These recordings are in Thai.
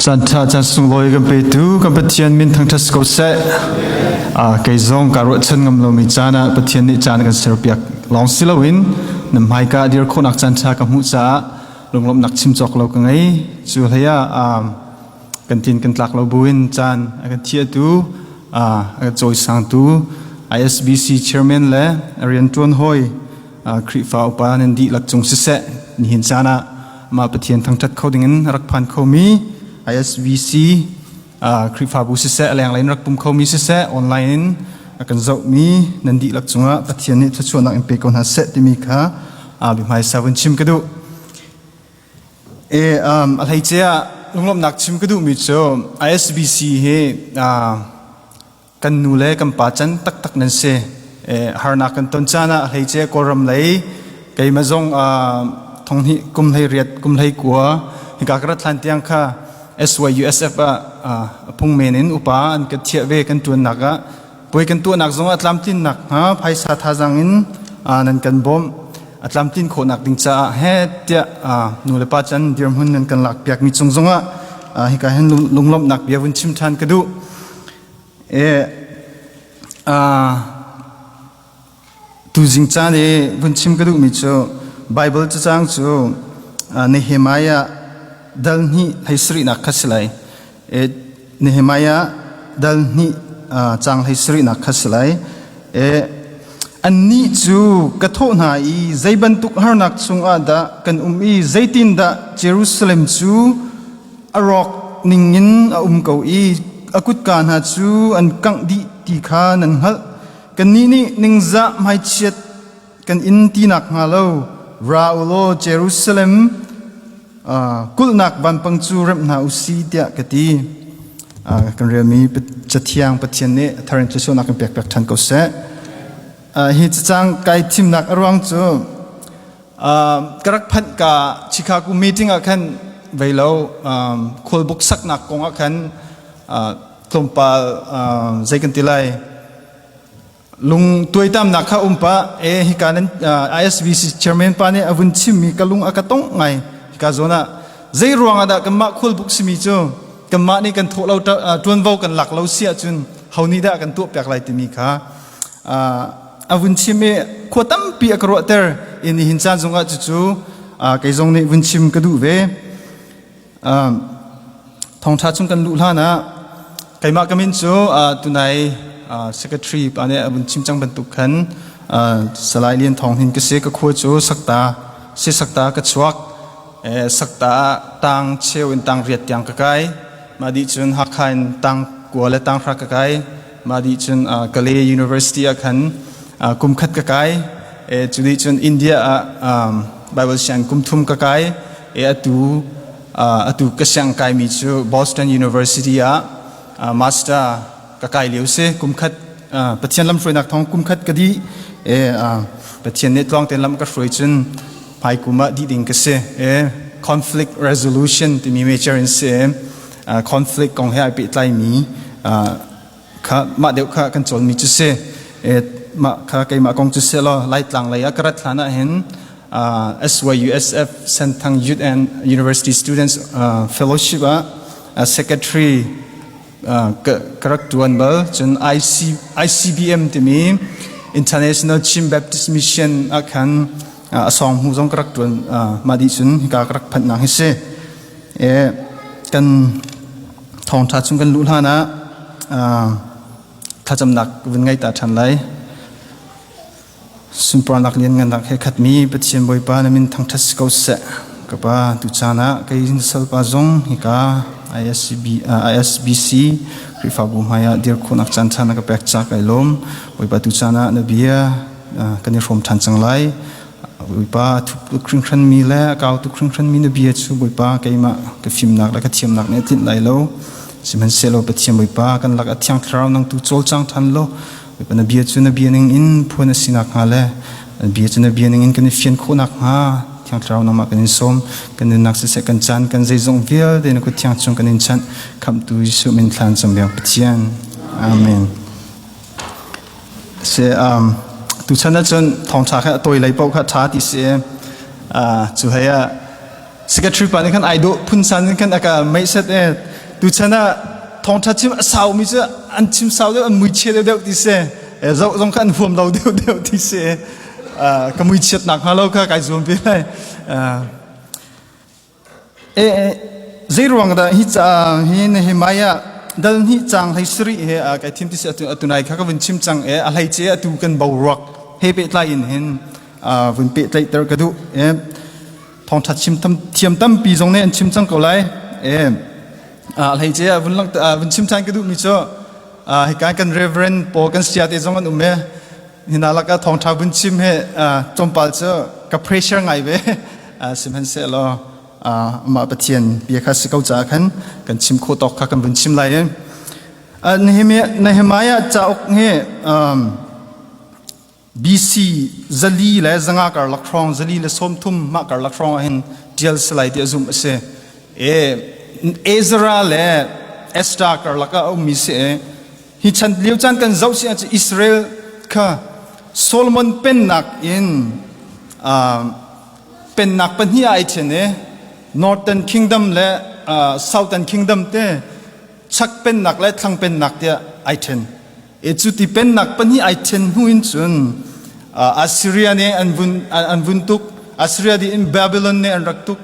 จันทราจันทร์สุงลอยกันไปดูกันปะเทียนมินทั้งทัศกเสไก่ซองการวัชนกำลังมีจานะปะเทียนนิจานกันเสียเปียกลองสิลวินนำไฮกาเดียร์คนนักจันทรากับมุจาลงลมนักชิมจอกเรากันไงจูเฮียกันทินกันหลักเราบุญจานกันเทียดูกันโจยสังดู ISBC Chairman และเรียนจวนหอยคริฟ้าอุปานันดีหลักจงสิเสนิหินจานะมาปะเทียนทั้งทัดเขาดิ่งรักพันเขามี ISBC คริฟ้าบุสิเสแรงไหลรักปุ่มเขามีสิเสออนไลน์กันเจ้ามีนันดีหลักจงปะเทียนนี้ถ้าชวนนักเอ็มพีคนหาเสที่มีค่ะบิมไฮซาวันชิมกันดูอะไรเจ้าลุงลมนักชิมกันดูมิโซ ISBC เฮกันนูเล่กันป่าจันตักนั่นเสฮาร์นักกันต้นจานะอะไรเจ้ากรำเลยไก่มาจงทองที่กุมให้เรียดกุมให้กัวฮิกากระทันเตียงค่ะ SYUSF พุ่งเมนินอุปาอันกัดเทียเวกันตัวหนักป่วยกันตัวหนักจงอัตลามตินหนักไพศาลทาจังอินนั่นกันบ่มอัตลามตินโคหนักดิ่งจ้าเฮเตียนูเลปาจันเดียมหุ่นนั่นกันหลักเปียกมีจงฮิกาเห็นลุงลมหนักเบียวุนชิมทันกระดูตูจิงจ้าเนี่ยวุนชิมกระดูมิโซไบเบิลจะจ้างจูเนเฮมายาดัลนี่ให้สรีนักขัสไลเนเฮมายาดัลนี่จางให้สรีนักขัสไลอันนี้จูกระทบหายใจบรรทุกหานักสุงอาดะกันอีใจตินดะเยรูซาเล็มจูอารอกนิงินเกาอีอากุดการหาจูอันกังดีตีขานันฮัลกันนี้นิงจะไม่เช็ดกันอินตีนักฮาโลราอุโลเยรูซาเล็มกุลนักบันปังจูรับนาอุซีเดียกตีกันเรื่องมีจัดเที่ยงปะเทียนนี้ทารินจะชวนนักเปียกทันก็เสฮิตจังไกทีมนักอรวังจูกระพันกาชิคาโกมีติ้งกันเวลาคนบุกสักนักกงกันกลุ่มปาใจกันติไลลุงตัวตามนักข้าปะฮิการนั้น ISBC Chairman ปานี่อวุนชิมมีกลุงอากาตงไงฮิกาโซน่าใจรวงอาดะกันมาคนบุกสิมีจูกันมานี่กันทุเราจวนเว้ากันหลักเราเสียจุนเฮานี่ได้กันตัวเปียกไหลติมีค่ะอวุนชิมขวดตั้มปีกระโดดเตอร์อินหินจานจงอาจูไก่จงนี่วุนชิมกระดูเวทองชาจุงกันลุลานะไก่มากมินจูตุนาย Secretary ปานนี้บุญชิมจังบรรทุกขันสลายเลียนทองหินกษตรก็ควรจูสักตาเสียสักตากระชวักสักตาตังเชวินตังเรียดยังกะไกมาดิจุนฮักขันตังกัวและตังรักกะไกมาดิจุนกะเล University ขันกุมขัดกะไกจุดิจุนอินเดียBible เชียนกุมทุมกะไกอตูกะเชียงไกมีจู Boston University Masterกะไกเหลียวเสกุมขัดปะเทียนลำฟรวยนักทองกุมขัดกะดีปะเทียนเน็ตลองเต็นลำกะฟรวยจุนภายกุมะดีดิ่งกะเสconflict resolution ที่มี major in เสconflict กองให้ไอปิดไลมีข้ามาเดี๋ยวข้ากันจนมีจุเสมาข้าไกมากองจุเสล้อไล่หลังไล่กระทั่งนั้นเห็นSYUSF SENTHANG Youth and University Students Fellowship Secretary กระตุ้นเบลจน ICBM ที่มี International Chim Baptist Mission กันสองหูจงกระตุ้นมาดิจุนกากระพันนังเสกันทองทัดจุนกันลุลานะถ้าจำหนักวันไงตาทันไรสุนปรานักเรียนกันนักให้ขัดมีปฏิเสธบ่อยป้านั้นมินทั้งทัศน์เสกับป้าตุจานะก็ยินสัลปาจงฮิกา ISBC คริฟาบุมายาเดียร์คนนักจันทร์นักแปลกจากไอลมบ่อยป้าตุจานะนบียกันยินรวมทันจังไรบ่อยป้าทุกครึ่งครันมีแล้วก้าวทุกครึ่งครันมีนบียชูบ่อยป้าก็ยิมาก็ฟิมนักแล้วก็เทียมนักเนี่ยติดไหลโลสิมันเซโลปฏิเสธบ่อยป้ากันลักเทียงคราวนังตุโจลจังทันโลเป็นนบีจุนนบีนึงอินพูนสินักฮาเลนบีจุนนบีนึงอินกันฟินโคนักฮาที่เรานำมากันอินสมกันนักศึกษากันจันกันใจจงเวียเดนกุที่ยังจงกันอินชันคำตุยสุมินทานจำเบียงปฏิญาณอาเมนเสตุชันนั้นจนทองชาแค่ตัวไหลเป่าแค่ท้าที่เสจุให้ secretary ปานนี้กันไอโดพุ่นสันกันอากาไม่เสร็จ tu chana thong tha chim sau mi cha an chim sau de an mui che de ti se zo zong kan phom lo de ti se ka mui chet nak ha lo ka kai zum pe lai zai ruang da hi cha hi ne himaya dal hi chang hai sri he kai thim ti se atunai kha ka vin chim chang a lai che atu kan bau rock he pe lai in hen vin pe tai ter ka du thong tha chim tam thiam tam pi jong ne an chim chang ko lai lai che vin lang vin chim chang ka du mi cho hi kai kan reverend po kan sia te jong an umme hinala ka thong tha vin chim he chompal cho ka pressure ngai ve sim han se lo ma pathian bia kha sikau cha khan kan chim kho tok kha kan vin chim lai nehemaya cha ok nge BC zali la zanga kar lakrong zali la som thum ma kar lakrong hin dial slai de zum se Ezra le Esther kar laka mi se hi chan liu chan kan zau se Israel kha Solomon pen nak in pen nak pan hi ai chene Northern Kingdom le Southern Kingdom te chak pen nak le thlang pen nak te ai chen chu ti pen nak pan hi ai chen hu in chun Assyria ne an vun tuk Assyria di in Babylon ne an rak tuk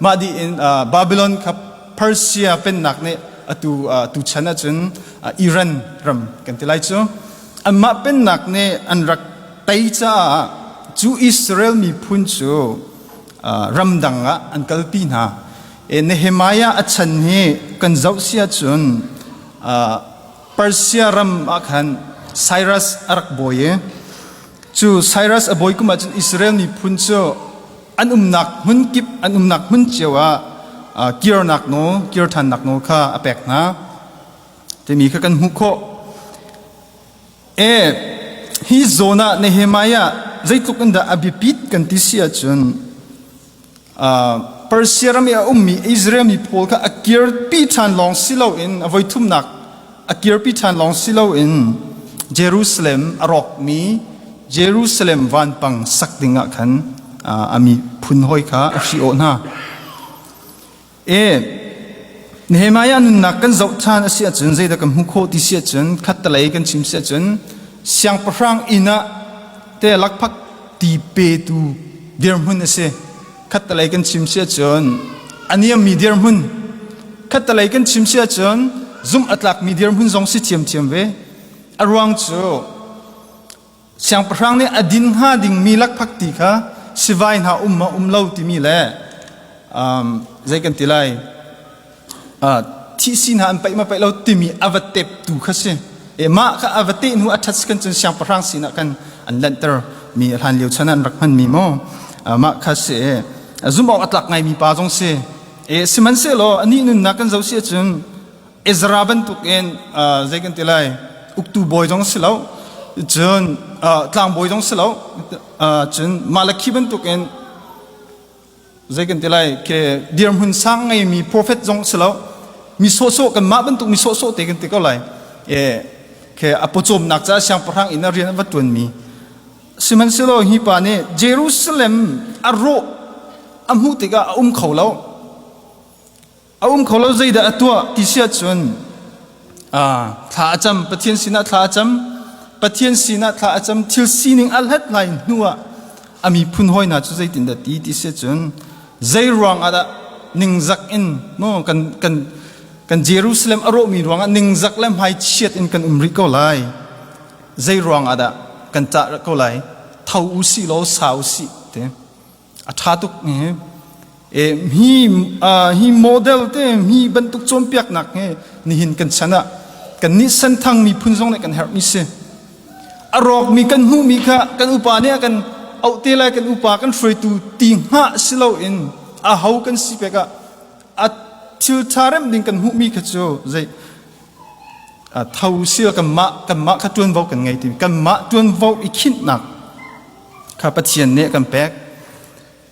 ma di in Babylon kha Persia pen nak ne tu chana chun Iran ram kan tilai chu amma pen nak ne an rak tai cha chu Israel mi phun chu ramdanga an kalpi na Nehemiah achan he kan zau sia chun Persia ram akhan Cyrus arak boye chu Cyrus aboy kuma chun Israel ni phun chu an umnak hun kip an umnak hun chewa kier nak no kier than nak no kha apek na te mi kha kan hu kho hi zona Nehemiah zaituk anda abipit kan ti sia chun Persia ram ya ummi Israel mi pol ka akir pi than long silo in avoi thum nak akir pi than long silo in Jerusalem rawkmi Jerusalem van pang sakdinga khan ami phun hoi kha ashi o na Nehemiah nun nak kan zau than asia chun zai da kam hu kho ti sia chun khat talai kan chim sia chun siang prang ina te lakphak ti pe tu dir mun ase khatalai kan chimsia chon aniam medium hun khatalai kan chimsia chon zum atlak medium hun jong si thiam ve arwang chu siang prang ne adin ha ding mi lak phak ti kha sivain ha umma umlo ti mi le zai kan tilai thi sin ha an pai ma pai lo ti mi avatep tu kha se ma kha avate nu athas kan chun siang prang sina kan an lanter mi han liu chanan rakhan mi mo ma kha se zum ok atlak ngai mi pa jong se siman se lo ani nun na kan zo se chun Ezra ban tuk en zegan tilai uktu boy jong se lo chun tlang boy jong se lo chun malakhi ban tuk en zegan tilai ke dirm hun sang ngai mi prophet jong se lo mi so kan ma ban tuk mi so te kan te ko lai ke apochom nak cha siang parang ina rian wa tun mi siman se lo hi pa ne Jerusalem aro amhu tiga kholo zai da atwa ti sia chun tha acham pathian sina tha acham thil sining alhat line nuwa ami phun hoina chu zai tin da ti sia chun zai ruang ada ningjak in no kan Jerusalem aro mi ruang ningjak lem hai chiat in kan umri ko lai zai ruang ada kan ta ko lai thau usi lo sau si te athatuk hi model te hi bantuk chompiak nak ni hin kan chana kan ni SENTHANG mi phunjong ne kan her mi se arok mi kan hu mi kha kan upa ne kan autte la kan upa kan free tu ti ha silo in a hau kan si peka a thil tharem ding kan hu mi kha cho zai thau sil kan ma kha tuan vo kan ngai ti kan ma tuan vo ikhin nak kha pathian ne kan pek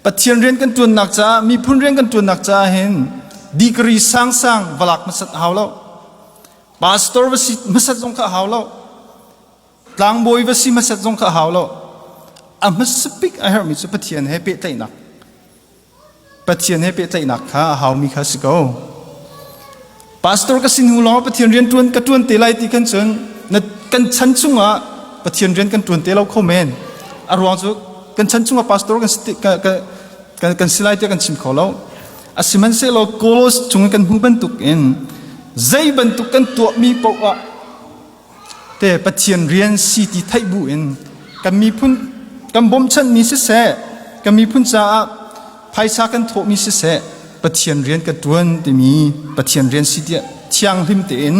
pathian rian kan tuan nak cha mi phun rian kan tuan nak cha hen degree sang valak masat haulo pastor wasi masat jong kha haulo tlang boy wasi masat jong kha haulo amas speak I heard mi chu pathian he pe tai nak kha hau mi kha siko พาสตอร์ก็สินหูล้อปะเทียนเรียนตวนกระตวนเตลัยที่กันจนนัดกันชั้นชุ่งอ่ะปะเทียนเรียนกันตวนเตลัยเข้าเมนอารวงจุกันชั้นชุ่งอ่ะพาสตอร์กันสติกันสิไลที่กันชิมเขาแล้วอาศิมันเสลโกลสจุงกันหูบรรทุกเองใจบรรทุกกันตัวมีปกอ่ะแต่ปะเทียนเรียนสีที่ไทยบุเองกันมีพุ่นกันบ่มชันมีเสะกันมีพุ่นจ่าภายชากันโถมีเสะปะเทียนเรียนกันตวนที่มีปะเทียนเรียนสีที่เที่ยงริมเต็น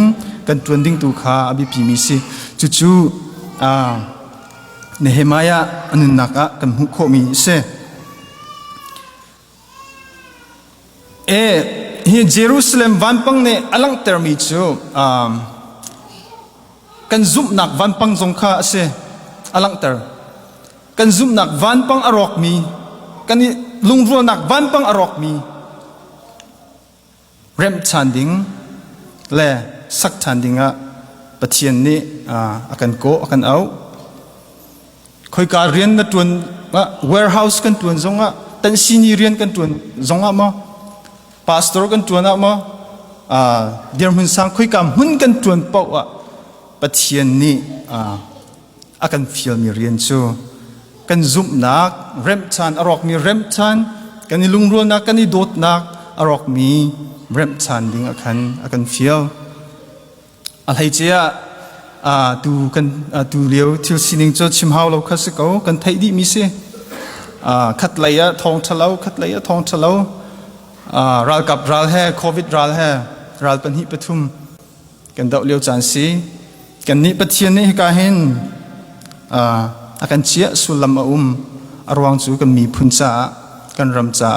กันตวนดิ้งตุขาอภิพีมีสิจู่ๆเนเฮมายะอันนั้นนักะกันหุโคมีเสเฮีเยรูซาเล็มวันปังเนอลังเตอร์มีจูกันซุบนักวันปังจงข้าเสอลังเตอร์กันซุบนักวันปังอรอกมีกันลุงรัวนักวันปังอรอกมีเริ่มชันดิ้งเล่สักชันดิ้งอ่ะปะเทียนนี้อากันโกอากันเอาคอยการเรียนกันตวนwarehouse กันตวนจงอ่ะตันซีนีเรียนกันตวนจงอ่ะมั้งพาสตอร์กันตวนอ่ะมั้งเดี๋ยวมันสั่งคอยการหุ่นกันตวนเปล่าอ่ะปะเทียนนี้อากันฟิลมีเรียนชูกันซุบนักเริ่มชันอรอกมีเริ่มชันกันนี่ลุงรัวนักกันนี่โดดนักอรอกมีเริ่มชันดิ้งอากันฟิลอะไรเจ้าดูเลี้ยวที่สิ่งนี้จะชิมหาวเราคัสเขากันไทยดีมิเสขัดไหลทองทะเลาขัดไหลทองทะเลารัลกับรัลแห่โควิดรัลแห่รัลเป็นหิปทุมกันดาวเลี้ยวจานสีกันนี้ปะเทียนนี้ก็เห็นอาการเชี่ยสุลามอารวงจูกันมีพุนจ่ากันรำจ่า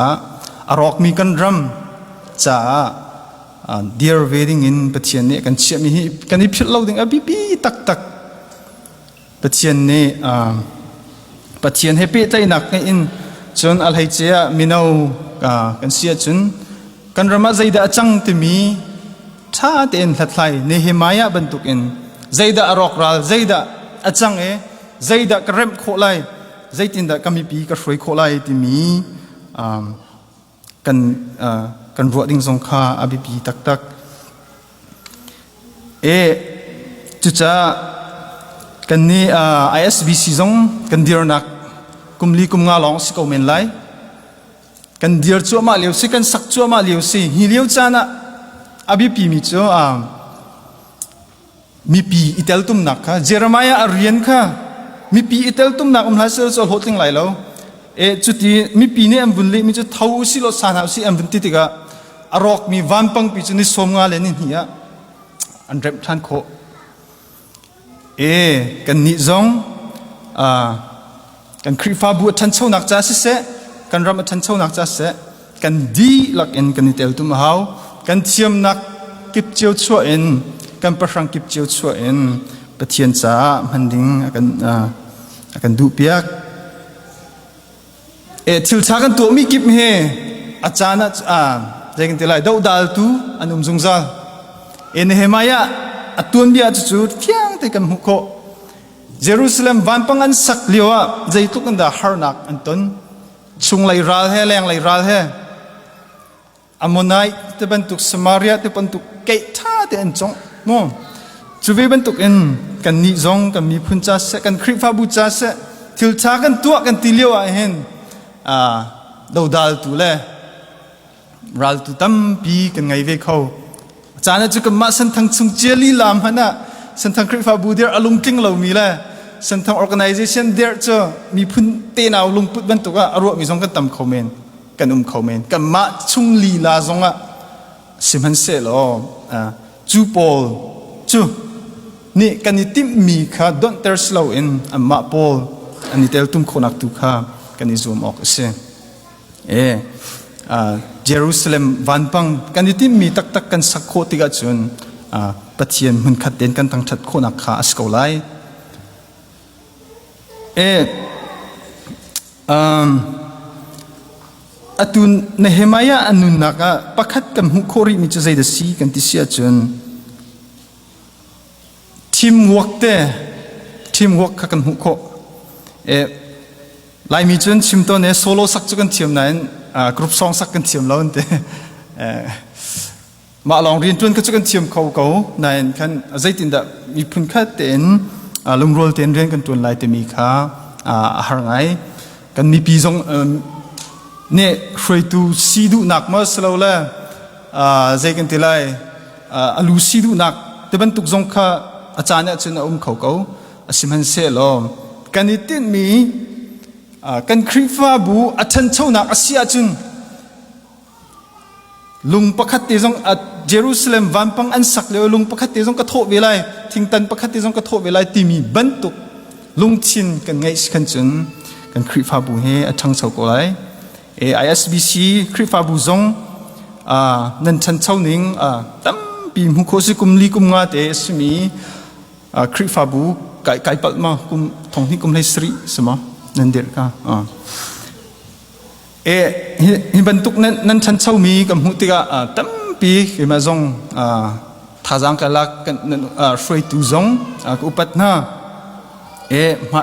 อารอกมีกันรำจ่าdear wedding in ปะเทียนนี้กันเชี่ยมีกันนี้พิลเราดึงบีตักปะเทียนนี้ปะเทียนให้เป๊ะใจหนักอินจนอะไรเจ้ามีนากันเสียจนกันรำใจดาจังที่มีท่าเต็นหลัดไหลเนหิมายะบรรทุกอินใจดาอรอกรัลใจดาอาจังใจดากระเริ่มโคไลใจตินดากมีปีกระสวยโคไลที่มีกันรัวดิ้งสงขาอภิปีตักจุจ้ากันนี่ISBC ซงกันเดียร์นักกุมลีกุมงาลองสิกเอาเมนไลกันเดียร์จัวมาเลี้ยวสิกันสักจัวมาเลี้ยวสิฮิเลี้ยวจานะอภิปีมิจ้ามีปีอิตาลตุมนักค่ะเจเรมายาอารียนค่ะมีปีอิตาลตุมนักลายเสือโจลโหติงไหลแล้วจุดที่มีปีนี้อันบุญเล่มีจุดเท้าสิโลสานเอาสิอันบุญติดกะอรอกมีวันปังปีจุดนี้สมงาเลนินเฮียอันเริ่มทันโคกันนิจงกันคริฟ้าบัวทันเช่านักจ้าเสกันรำทันเช่านักจ้าเสกันดีหลักเอ็นกันนิเตลตุมหาวกันเทียมนักกิบเจียวชั่วเอ็นกันประชังกิบเจียวชั่วเอ็นปะเทียนจ้ามันดิ้งกันดูเปียกทิลชากันตัวมีกิบเฮอาจารย์ใจกันทีไรดาวดาลตูอันจงซาเนเฮมายะตัวนี้อาจจะจุดเที่ยงแต่กันหุกโคเยรูซาเล็มวันปังอันสักเลียวใจตุกันดาฮาร์นักอันต้นชุงไหลรัลเฮแรงไหลรัลเฮอามอนไนที่บรรทุกสมารียที่บรรทุกเกตท่าที่อันจงโน่จูเวบรรทุกอินกันนิจงกันมีพุนจ่าเสกันคริฟ้าบูจ่าเสทิลชากันตัวกันตีเลียวเห็นดาวดาลตูเล่รัลตูตั้มปีกันไงเวเขาจานจุกมาสันทังซุงเจลีลามฮะนะสันทังคริฟ้าบูเดียร์อารมณ์กิ้งเรามีเล่สันทัง organization เดียร์จะมีพื้นเตนเอาลงพุทธบรรทุกอารมณ์มีสองกันตั้มเขาเมนกันเขาเมนกันมาชุงลีลาสองสิมันเสลอจูปอลจูนี่กันนี่ติมมีค่ะ don't tear slow in มาปอลอันนี้เตลตุมคนนักตุค่ะกันนี่ซูมออกเสียเยรูซาเล็มวันปังกันนี่ที่มีตักกันสักโคติกาจุนปะเทียนมันขัดเด่นกันตั้งชัดโคนักขาสกอไลอตุนเนเฮมายาอันนุนักปักขัดกันหุโคริมิจะใจเดซีกันที่เสียจุนทีมวอร์กกันหุโคลายมีจนชิมตัวเนี่ยโซโล่สักจุกันเทียมนั้นกรุ๊ปซองสักกันเทียมแล้วนั่นเอง มาลองเรียนจนก็จะกันเทียมเขาในขันใจตินดะมีพุ่นคัดเต็นลงโรลเต็นเรียนกันตัวลายเตมีขาหางไงกันมีปีจงเนี่ยช่วยตูซีดูหนักมาสลาวละใจกันทีไรอลูซีดูหนักแต่บรรทุกจงข้าอาจารย์เนี่ยจะน่าเขาสิมันเสลอกันนี่ติดมีกันคริฟาบูอัชันเช่าหนักอาเซียจุนลุงประคัตติจงเยรูซาเล็มวันปังอันสักเลยลุงประคัตติจงกระทบเวลัยทิ้งตันประคัตติจงกระทบเวลัยที่มีบรรทุกลุงชินกันไงสิกันจุนกันคริฟาบูเฮอัชังเช่าก็เลยISBC คริฟาบูจงนั่นฉันเช่าหนิงตั้มปีมุขสิกุมลีกุมงาเตสมีคริฟาบูไก่ปัลมากุมทองที่กุมเลสรีสมะนั่นเด็กฮิบันตุกนั้นฉันเช่ามีกับมุติกาตั้มปีขึ้นมาจงท่าจังกันลักกันช่วยตุจงอุปัตนามา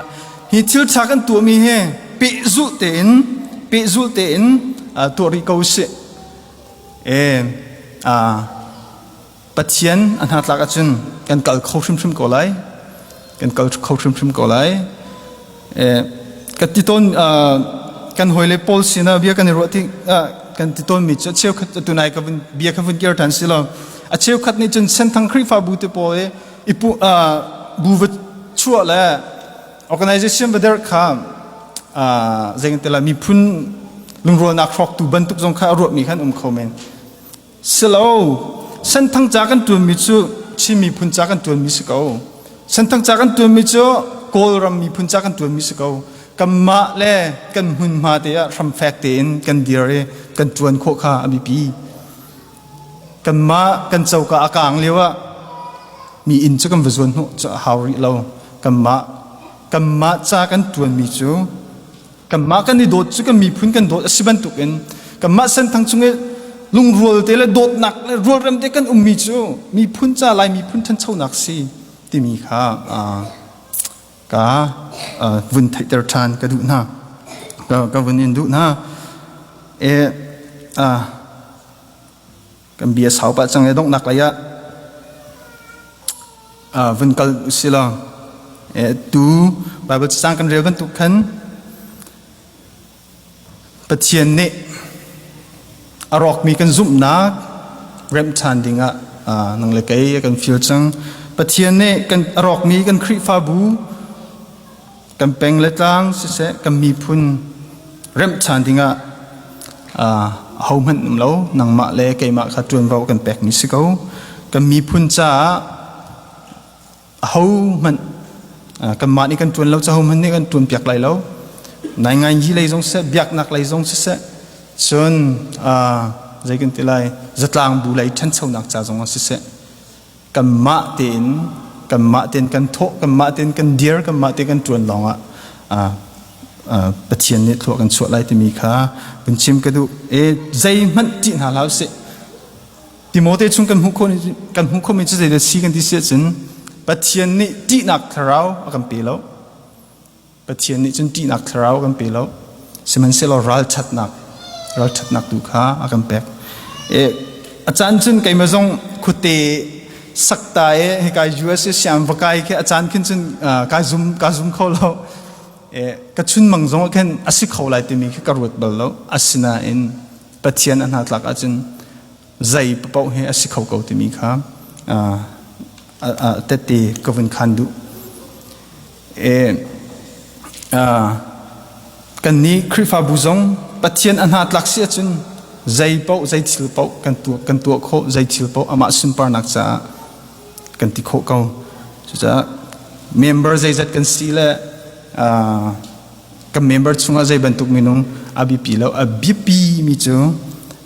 ฮิทิลชักกันตัวมีเฮปิจุเต็นตัวริโกสิปัจจัยอันหัดลักจุนกันเกลเขาชิมก่อไลกันเกลเขาชิมก่อไลกันที่ต้นกันหอยเล็บโพลสินะเบียกันในรถที่กันที่ต้นมิจฉาเชี่ยวขัดตัวไหนกับเบียกันฟุ้งเกี่ยวทันสิล่ะเชี่ยวขัดนี่จนเส้นทางคริฟาบูติโพอีปูบูวชั่วแล้ว organization บัดเดอร์ข้ามใจกันแต่ละมีพุ่นลุงรัวนักฟอกตูบรรทุกจงข้ารถมีขันเขาเมนสิล่ะเส้นทางจากกันตัวมิจฉาชิมีพุ่นจากกันตัวมิสก้าเส้นทางจากกันตัวมิจฉาโกลรำมีพุ่นจากกันตัวมิสก้ากันมาเล่กันหุ่นมาเดียทำแฟกเตนกันเดียร์กันจวนโคข้าอภิปีกันมากันเจ้ากับอากาศเรียกว่ามีอินจะกันวิจารณ์จะหาริเรากันมาจากกันจวนมิจูกันมากันนี่โดดจะกันมีพุ่นกันโดดสิบันตุกันกันมาเส้นทางจุงลุงรัวเตะโดดหนักรัวเริ่มเด็กกันมิจูมีพุ่นจ่าลายมีพุ่นทันเช่าหนักสิที่มีข้ากาวุนไทเตอร์ชานก็ดูนะก็วุนอินดูนะกันเบียสาวปัจจังเลยต้องนักเลยวุนกัลสิลาดูบาบิลสร้างกันเร็วกันทุกขันปัจเจียนเนี่ยอรอกมีกันซุ่มนักเริ่มชานดิ่งนังเล็กไอ้กันฟิลจังปัจเจียนเนี่ยกันอรอกมีกันคริฟาบูกันเป็นเล็กลังเสกันมีพุ่นเริ่มชานดิ่งเฮามันเรานังมาเล่ไก่มาขัดจวนเรากันแปลกมิสิเขากันมีพุ่นจ้าเฮามันกันมานี่กันจวนเราจะเฮามันนี่กันจวนเปียกไหลเราในงานยี่เลยจงเสเบียกนักไหลจงเสจนใจกันทีไรจัดลางบุไหลชั้นเช่านักจ้าจงเสกันมาเต็นกันโถกันมาเต็นกันเดียร์กันมาเต็นกันจวนลองปัจจัยนี้ทั่วกันสวดไล่ที่มีค่าเป็นชิมกระดูใจมันจีนหาแล้วสิที่โมเดลช่วงกันหุกคนมีจะได้ซีกันที่เสียจนปัจจัยนี้จีนักเรากันปีแล้วปัจจัยนี้จนจีนักเรากันปีแล้วสิมันเสียเรารัลชัดนักดูค่ากันแปลกอาจารย์จนไก่มาส่งคุเตสักตายให้กาย US เสียงว่าไก่แค่อาจารย์ขึ้นจนกายซุ่มเขาแล้วกระชุนมังจงแค่อาศัยเขาไล่ที่มีแค่กระวดเบลแล้วอาศัยน่ะอินปัจจัยนั้นหาหลักอาจารย์ใจเป่าให้อาศัยเขาเก่าที่มีครับแต่ตีก็เป็นขันดูกันนี้คริฟาบุจงปัจจัยนั้นหาหลักเสียจนใจเป่าใจชิลเป่ากันตัวโคใจชิลเป่าอามาสุนปานักจ้ากันที่โคเก่าจะเมมเบอร์ใจจัดกันสีละกับเมมเบอร์ช่วงใจบรรทุกมินุงอาบีปีแล้วอาบีปีมิจู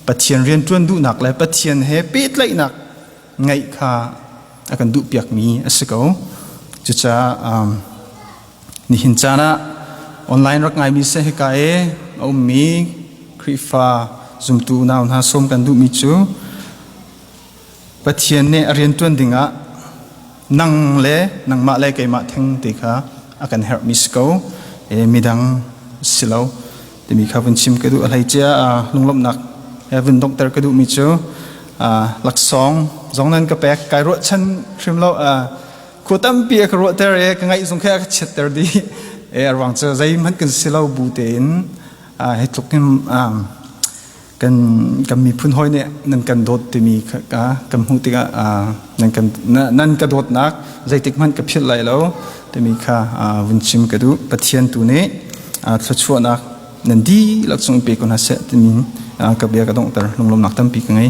ปัจเจียนเรียนจวนดูหนักเลยปัจเจียนเฮปิดเลยหนักไงค่ะอากันดูเปียกมีสิเขาจะนี่หินจานะออนไลน์รักไงมีเสกไก่เอามีคริฟาซุ่มตูนาวนาส้มกันดูมิจูปัจเจียนเนี่ยเรียนจวนดิ่งนังเล่นังมาเล่ไก่มาทั้งติค่ะakan help miss kau midang silau demi khavan chim kadu alai cha lunglom nak heaven doctor kadu mi chu หลักสองนั้นก็แปลกายรถฉันชิมเราขวดตั้มเปียกรถเตอร์ก็ไงสงแค่เช็ดเตอร์ดีระหว่างเจอใจมันกันสิเราบูเตนให้ทุกคนกันมีพื้นห้อยเนี่ยนั่นกันโดดที่มีกันหูติกนั่นกระโดดนักใจติกมันกับเพื่อนไหลแล้วที่มีวันชิมกระดูปะเทียนตัวนี้ทัชวนักนั่นดีหลักสองปีก่อนนะเสร็จที่มีกับเบียกระดงแต่ลมนักตั้มปีกันไง